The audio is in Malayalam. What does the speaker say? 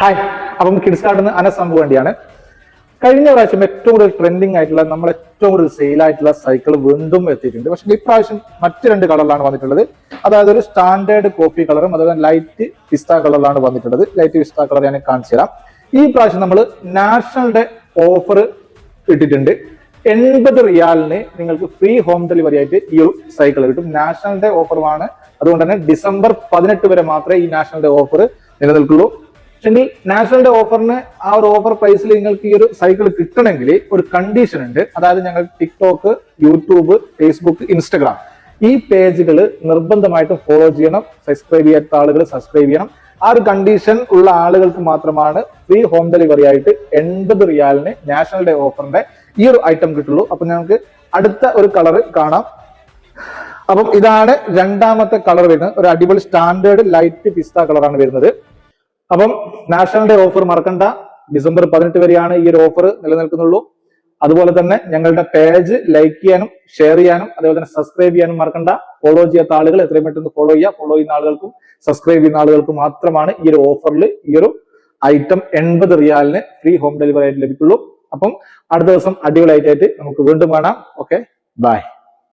ഹായ്, അപ്പം കിഡ്സ് കാർഡിന് അനസംഭവം വേണ്ടിയാണ്. കഴിഞ്ഞ പ്രാവശ്യം ഏറ്റവും കൂടുതൽ ട്രെൻഡിങ് ആയിട്ടുള്ള നമ്മൾ ഏറ്റവും കൂടുതൽ സെയിൽ ആയിട്ടുള്ള സൈക്കിൾ വീണ്ടും എത്തിയിട്ടുണ്ട്. പക്ഷെ ഇപ്രാവശ്യം മറ്റു രണ്ട് കളറിലാണ് വന്നിട്ടുള്ളത്. അതായത് ഒരു സ്റ്റാൻഡേർഡ് കോഫി കളറും അതുപോലെ ലൈറ്റ് പിസ്ത കളറിലാണ് വന്നിട്ടുള്ളത്. ലൈറ്റ് പിസ്ത കളർ ഞാൻ കാണിച്ചു തരാം. ഈ പ്രാവശ്യം നമ്മൾ നാഷണൽ ഡേ ഓഫർ ഇട്ടിട്ടുണ്ട്. 80 റിയാലിന് നിങ്ങൾക്ക് ഫ്രീ ഹോം ഡെലിവറി ആയിട്ട് ഈ ഒരു സൈക്കിൾ കിട്ടും. നാഷണൽ ഡേ ഓഫറുമാണ്. അതുകൊണ്ട് തന്നെ ഡിസംബർ 18 വരെ മാത്രമേ ഈ നാഷണൽ ഡേ ഓഫർ നിലനിൽക്കുള്ളൂ. പക്ഷെങ്കിൽ നാഷണൽ ഡേ ഓഫറിന് ആ ഒരു ഓഫർ പ്രൈസിൽ നിങ്ങൾക്ക് ഈ ഒരു സൈക്കിൾ കിട്ടണമെങ്കിൽ ഒരു കണ്ടീഷൻ ഉണ്ട്. അതായത് ഞങ്ങൾ ടിക്ടോക്ക്, യൂട്യൂബ്, ഫേസ്ബുക്ക്, ഇൻസ്റ്റഗ്രാം ഈ പേജുകൾ നിർബന്ധമായിട്ടും ഫോളോ ചെയ്യണം. സബ്സ്ക്രൈബ് ചെയ്യാത്ത ആളുകൾ സബ്സ്ക്രൈബ് ചെയ്യണം. ആ ഒരു കണ്ടീഷൻ ഉള്ള ആളുകൾക്ക് മാത്രമാണ് ഫ്രീ ഹോം ഡെലിവറി ആയിട്ട് 80 റിയാലിന് നാഷണൽ ഡേ ഓഫറിന്റെ ഈ ഒരു ഐറ്റം കിട്ടുള്ളൂ. അപ്പൊ ഞങ്ങൾക്ക് അടുത്ത ഒരു കളർ കാണാം. അപ്പം ഇതാണ് രണ്ടാമത്തെ കളർ വരുന്നത്. ഒരു അടിപൊളി സ്റ്റാൻഡേർഡ് ലൈറ്റ് പിസ്ത കളറാണ് വരുന്നത്. അപ്പം നാഷണൽ ഡേ ഓഫർ മറക്കണ്ട. ഡിസംബർ 18 വരെയാണ് ഈ ഒരു ഓഫർ നിലനിൽക്കുന്നുള്ളൂ. അതുപോലെ തന്നെ ഞങ്ങളുടെ പേജ് ലൈക്ക് ചെയ്യാനും ഷെയർ ചെയ്യാനും അതുപോലെ തന്നെ സബ്സ്ക്രൈബ് ചെയ്യാനും മറക്കണ്ട. ഫോളോ ചെയ്യാത്ത ആളുകൾ എത്രയും പെട്ടെന്ന് ഫോളോ ചെയ്യുക. ഫോളോ ചെയ്യുന്ന ആളുകൾക്കും സബ്സ്ക്രൈബ് ചെയ്യുന്ന ആളുകൾക്കും മാത്രമാണ് ഈ ഒരു ഓഫറിൽ ഈ ഒരു ഐറ്റം 80 റിയാലിന് ഫ്രീ ഹോം ഡെലിവറി ആയിട്ട് ലഭിക്കുള്ളൂ. അപ്പം അടുത്ത ദിവസം അടിപൊളി ആയിട്ട് നമുക്ക് വീണ്ടും കാണാം. Okay, by.